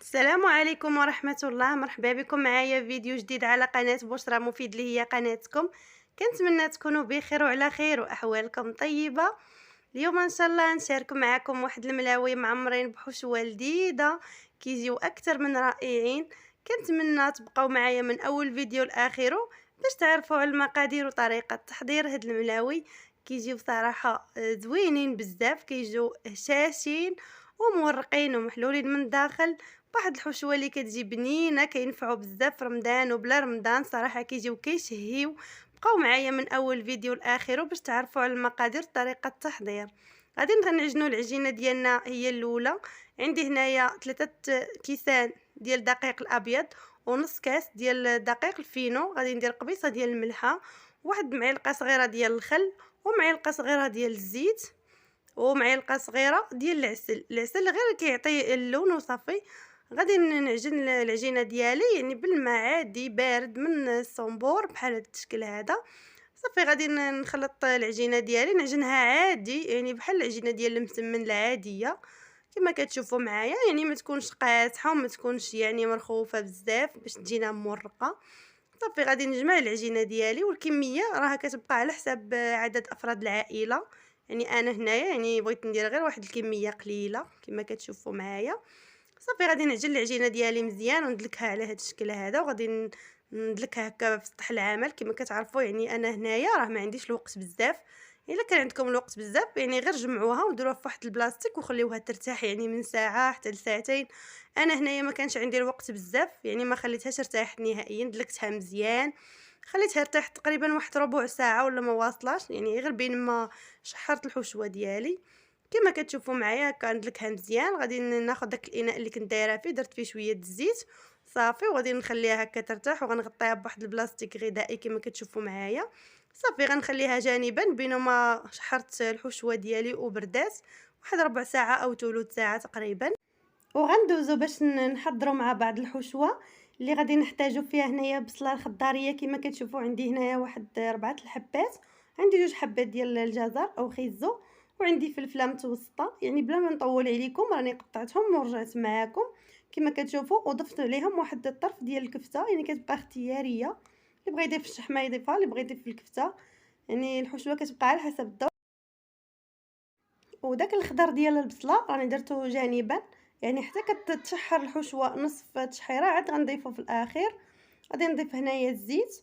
السلام عليكم ورحمة الله. مرحبا بكم معايا في فيديو جديد على قناة بشرى مفيد اللي هي قناتكم. كنتمنى تكونوا بخير وعلى خير واحوالكم طيبة. اليوم ان شاء الله نشارك معكم واحد الملاوي معمرين بحشوة لذيذة كيجيو اكثر من رائعين. كنتمنى تبقاو معايا من اول فيديو لاخره باش تعرفوا على المقادير وطريقة تحضير هاد الملاوي. كيجيو بصراحة زوينين بزاف، كيجيو هشاشين ومورقين ومحلولين من الداخل واحد الحشوه اللي كتجي بنينه، كينفعوا بزاف في رمضان وبلا رمضان، صراحه كيجيو كيشهيو. بقاو معايا من اول فيديو لاخره باش تعرفوا على المقادير طريقه التحضير. غادي نعجنوا العجينه ديالنا هي الاولى. عندي هنايا 3 كيسان ديال الدقيق الابيض ونص كاس ديال الدقيق الفينو. غادي ندير قبيصه ديال الملحه، واحد معلقه صغيره ديال الخل، ومعلقه صغيره ديال الزيت، ومعلقه صغيره ديال العسل غير كيعطي اللون وصافي. غادي نعجن العجينه ديالي يعني بالماء عادي بارد من الصنبور بحال هذا الشكل هذا. صافي غادي نخلط العجينه ديالي نعجنها عادي يعني بحال العجينه ديال المسمن العاديه كما كتشوفوا معايا، يعني ما تكونش قاصحه وما تكونش يعني مرخوفه بزاف باش تجينا مرقه. صافي غادي نجمع العجينه ديالي، والكميه راها كتبقى على حساب عدد افراد العائله. يعني انا هنايا يعني بغيت ندير غير واحد الكميه قليله كما كتشوفوا معايا. صافي غادي نعجن العجينه ديالي مزيان وندلكها على هذا الشكل هذا، وغادي ندلكها هكا في سطح العمل. كما كتعرفوا يعني انا هنايا راه ما عنديش الوقت بزاف. الا كان عندكم الوقت بزاف يعني غير جمعوها وديروها في واحد البلاستيك وخليوها ترتاح يعني من ساعه حتى لساعتين. انا هنايا ما كانش عندي الوقت بزاف يعني ما خليتهاش ارتاح نهائيا، دلكتها مزيان خليتها ارتاح تقريبا واحد ربع ساعه ولا ما واصلاش، يعني غير بين ما شحرت الحشوه ديالي. كما كتشوفوا معايا هكا ندلكها مزيان. غادي ناخذ داك الاناء اللي كنت دايره فيه درت فيه شويه الزيت صافي، وغادي نخليها هكا ترتاح وغنغطيها بواحد البلاستيك غذائي كما كتشوفوا معايا. صافي غنخليها جانبا بينما شحرت الحشوه ديالي وبردات واحد ربع ساعه او ثلث ساعه تقريبا. وغندوزو باش نحضروا مع بعض الحشوه اللي غادي نحتاجو فيها. هنايا بصله الخضاريه كما كتشوفوا عندي هنايا واحد 4 الحبات، عندي 2 حبات ديال الجزر او خيزو، وعندي فلفله متوسطه. يعني بلا ما نطول عليكم راني قطعتهم ورجعت معاكم كما كتشوفوا، وضفت عليهم واحد الطرف ديال الكفته يعني كتبقى اختياريه، اللي بغى يضيف الشحمه يضيفها، اللي بغى يضيف الكفته يعني الحشوه كتبقى على حسب الذوق. وداك الخضر ديال البصله راني درته جانبا يعني حتى كتشحر الحشوه نصف تشحيره عاد غنضيفو في الاخير. غادي نضيف هنايا الزيت،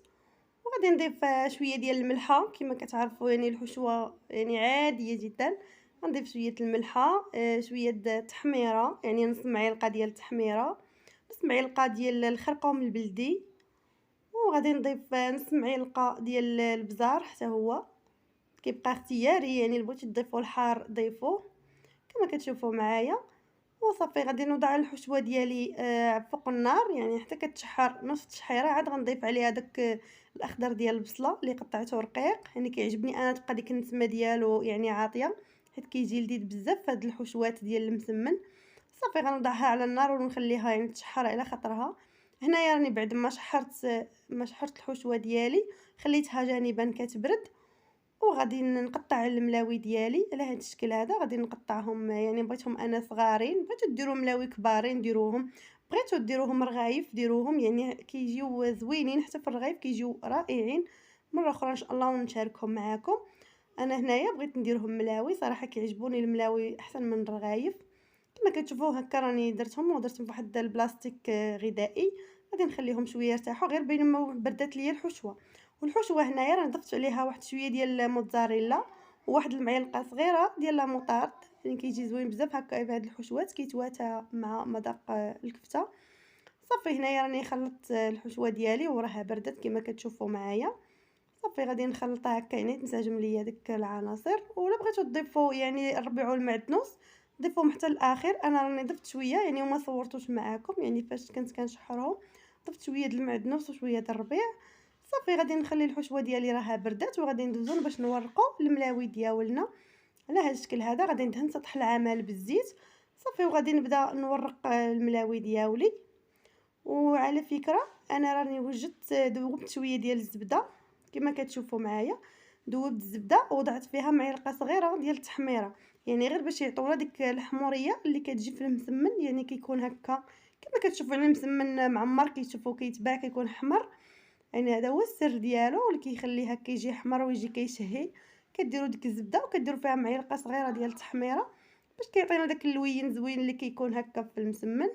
وغادي نضيف شويه ديال الملحه. كما كتعرفوا يعني الحشوه يعني عاديه جدا. غنضيف شويه الملحه، شويه التحميره يعني نص معلقه ديال التحميره، نص معلقه ديال الخرقوم البلدي، وغادي نضيف نص معلقه ديال البزار حتى هو كيبقى اختياري، يعني اللي بغيتي تضيفوا الحار ضيفوه كما كتشوفوا معايا. وصافي غادي نوضع الحشوه ديالي فوق النار يعني حتى كتشحر نص تشحيره، عاد غنضيف عليها داك الاخضر ديال البصله اللي قطعته رقيق. يعني كيعجبني انا تبقى ديك النسمه ديالو يعني عاطيه، حيت كيجي لذيذ بزاف هاد الحشوات ديال المسمن. صافي غنوضعها على النار ونخليها يعني تشحر على خاطرها. هنايا راني بعد ما شحرت الحشوه ديالي خليتها جانبا كتبرد، وغادي نقطع الملاوي ديالي على هذا الشكل هذا. غادي نقطعهم يعني بغيتهم انا صغارين، بغيتو ديروا ملاوي كبارين ديروهم، بغيتو ديروهم رغايف ديروهم، يعني كيجيو زوينين حتى في الرغيف كيجيو رائعين. مره اخرى ان شاء الله ونشاركهم معكم. انا هنايا بغيت نديرهم ملاوي، صراحه كيعجبوني الملاوي احسن من الرغايف. كما كتشوفوا هكا راني درتهم ودرتهم فواحد البلاستيك غذائي. غادي نخليهم شويه يرتاحوا غير بين ما بردات ليا الحشوه. والحشوه هنايا راه ضفت عليها واحد شويه ديال الموتزاريلا وواحد المعلقه صغيره ديال لا موطارد، يعني كيجي زوين بزاف هكا بهاد الحشوات كيتواتى مع مذاق الكفته. صافي هنايا راني خلطت الحشوه ديالي وراها بردت كما كتشوفوا معايا. صافي غادي نخلطها هكا يعني تنسجم ليا ديك العناصر. ولا بغيتو تضيفوا يعني ربعوا المعدنوس ضيفوهم حتى الاخير. انا راني ضفت شويه يعني وما صورتوش معاكم يعني فاش كنت كنشحرهم، ضفت شويه د المعدنوس وشويه د الربيع. صافي غادي نخلي الحشوه ديالي راها بردات وغادي ندوزو باش نورقوا الملاوي ديالنا على هذا الشكل هذا. غادي ندهن سطح العمل بالزيت صافي، وغادي نبدا نورق الملاوي ديالي. وعلى فكره انا راني وجدت ذوبت شويه ديال الزبده كما كتشوفوا معايا، ذوبت الزبده ووضعت فيها معلقه صغيره ديال التحميره. يعني غير باش يعطيونا ديك الحموريه اللي كتجي في المسمن، يعني كيكون هكا كما كتشوفوا على المسمن معمر، كيشوفوا كيتباع كيكون احمر. يعني هذا هو السر ديالو اللي كيخليه هكا يجي احمر ويجي كيشهي. كديروا ديك الزبده وكديروا فيها معلقه صغيره ديال التحميره باش كيعطينا داك اللوين زوين اللي كيكون هكا في المسمن.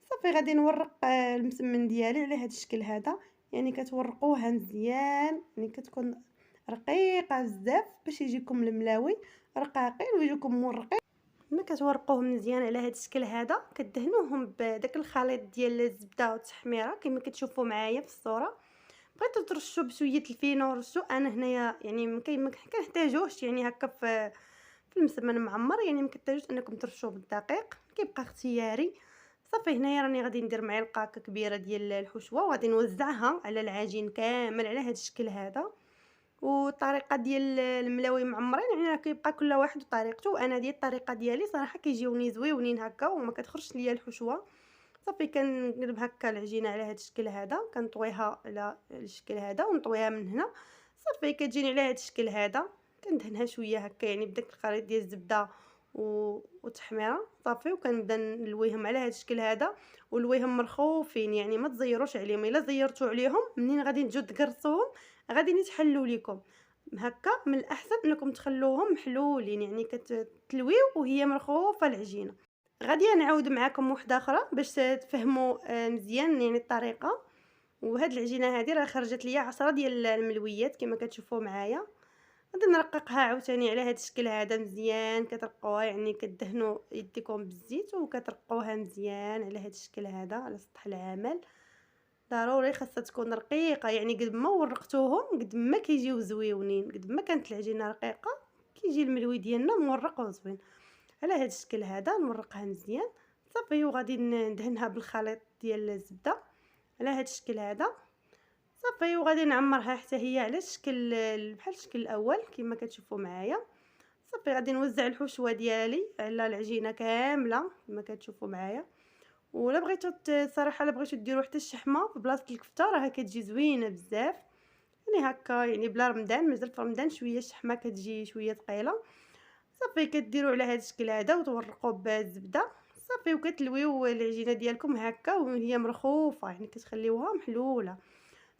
صافي غادي نورق المسمن ديالي على هذا الشكل هذا. يعني كتورقوها مزيان، يعني كتكون رقيقه بزاف باش يجيكم الملاوي رقاقين ويجيكم مورقين. ملي كتورقوهم مزيان على هذا الشكل هذا كدهنوهم بداك الخليط ديال الزبده والتحميره كما كتشوفوا معايا في الصوره. بغيتو ترشوا بشويه الفينو رشوا، انا هنايا يعني ما كنحتاجوش يعني هكا في المسمن معمر، يعني ما كتحتاجوش انكم ترشوه بالدقيق، كيبقى اختياري. صافي هنايا راني غادي ندير معلقه هكا كبيره ديال الحشوه وغادي نوزعها على العجين كامل على هذا الشكل هذا. والطريقه ديال الملاوي معمرين يعني راه كيبقى كل واحد وطريقته، انا ديال الطريقه ديالي صراحه كيجيوني زويونين هكا وما كتخرجش ليا الحشوه. صافي كنقلب هكا العجينه على هذا الشكل هذا، كنطويها على الشكل هذا ونطويها من هنا. صافي كتجيني على هذا الشكل هذا، كندهنها شويه هكا يعني بداك الخليط ديال الزبده والتحميره. صافي وكنبدا نلويهم على هذا الشكل هذا ولويهم مرخوفين، يعني ما تزيروش عليهم، الا زيرتوا عليهم منين غادي تجيو تقرصوهم غادي يتحلوا لكم. هكا من الاحسن انكم تخلوهم محلولين، يعني كتلويو وهي مرخوفه العجينه. غادي نعاود معكم وحده اخرى باش تفهموا مزيان يعني الطريقه. وهاد العجينه هذه راه خرجت ليا 10 ديال الملويات كما كتشوفوا معايا. غادي نرققها عاوتاني على هذا الشكل هذا مزيان، كترقوها يعني كدهنوا يديكم بالزيت وكترقوها مزيان على هذا الشكل هذا على سطح العمل. ضروري خاصها تكون رقيقه، يعني قد ما ورقتوهم قد ما كيجيو زويونين، قد ما كانت العجينه رقيقه كيجي الملوي ديالنا مورق وزوين. على هذا الشكل هذا نورقها مزيان. صافي وغادي ندهنها بالخليط ديال الزبده على هذا الشكل هذا. صافي وغادي نعمرها حتى هي على الشكل بحال الشكل الاول كما كتشوفوا معايا. صافي غادي نوزع الحشوه ديالي على العجينه كامله كما كتشوفوا معايا. ولا بغيتو صراحه الا بغيتو ديروا حتى الشحمه في بلاصه الكفته راه كتجي زوينه بزاف. يعني هكا يعني بلا رمضان، مازال في رمضان شويه الشحمه كتجي شويه ثقيله. صافي كديروا على هذا الشكل هذا وتورقوا بالزبده. صافي وكتلويو العجينه ديالكم هكا وهي مرخوفه، يعني كتخليوها محلوله.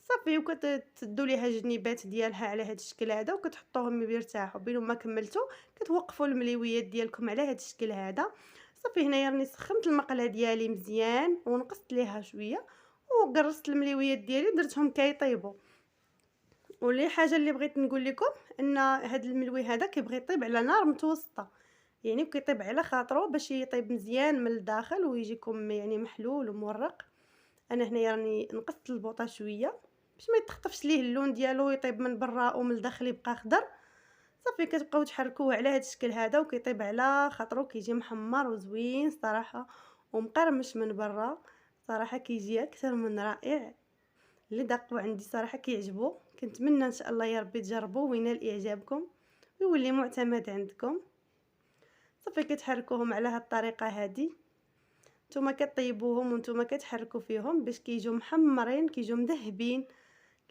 صافي وكتسدوا ليها الجنيبات ديالها على هذا الشكل هذا وكتحطوهم يرتاحوا بين ما كملتوا. كتوقفوا المليويات ديالكم على هذا الشكل هذا. صافي هنايا راني سخنت المقله ديالي مزيان ونقصت ليها شويه وقرصت المليويات ديالي درتهم كيطيبوا. واللي حاجه اللي بغيت نقول لكم ان هذا الملوي هذا كيبغي يطيب على نار متوسطه، يعني كيطيب على خاطرو باش يطيب مزيان من الداخل ويجيكم يعني محلول ومورق. انا هنايا راني نقصت البوطه شويه باش ما يتخطفش ليه اللون ديالو ويطيب من برا ومن الداخل يبقى خضر. صافي كتبقاو تحركوه على هذا الشكل هذا وكيطيب على خاطرو كيجي محمر وزوين صراحه ومقرمش من برا. صراحه كيجي اكثر من رائع. اللي داقوا عندي صراحه كيعجبوا، كنتمنى ان شاء الله يا ربي تجربوه وينال اعجابكم ويولي معتمد عندكم. صافي كتحركوهم على هاد الطريقه هذه، نتوما كطيبوهم وانتوما كتحركوا فيهم باش كيجيو محمرين كيجيو مذهبين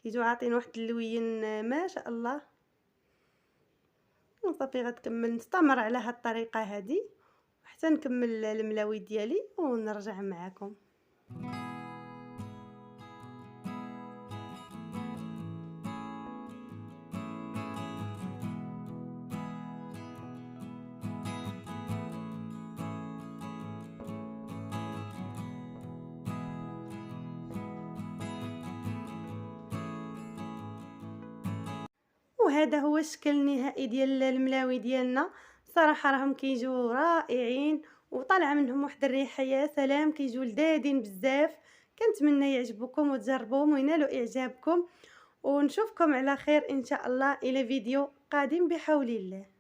كيجيو عاطين واحد اللوين ما شاء الله. وصافي غتكمل نستمر على هاد الطريقه هذه حتى نكمل الملاوي ديالي ونرجع معكم. وهذا هو الشكل النهائي ديال الملاوي ديالنا. صراحه راهم كيجيو رائعين وطالعه منهم واحد الريحه يا سلام، كيجيو لذاذين بزاف. كنتمنى يعجبوكم وتجربوهم وينالوا اعجابكم، ونشوفكم على خير ان شاء الله الى فيديو قادم بحول الله.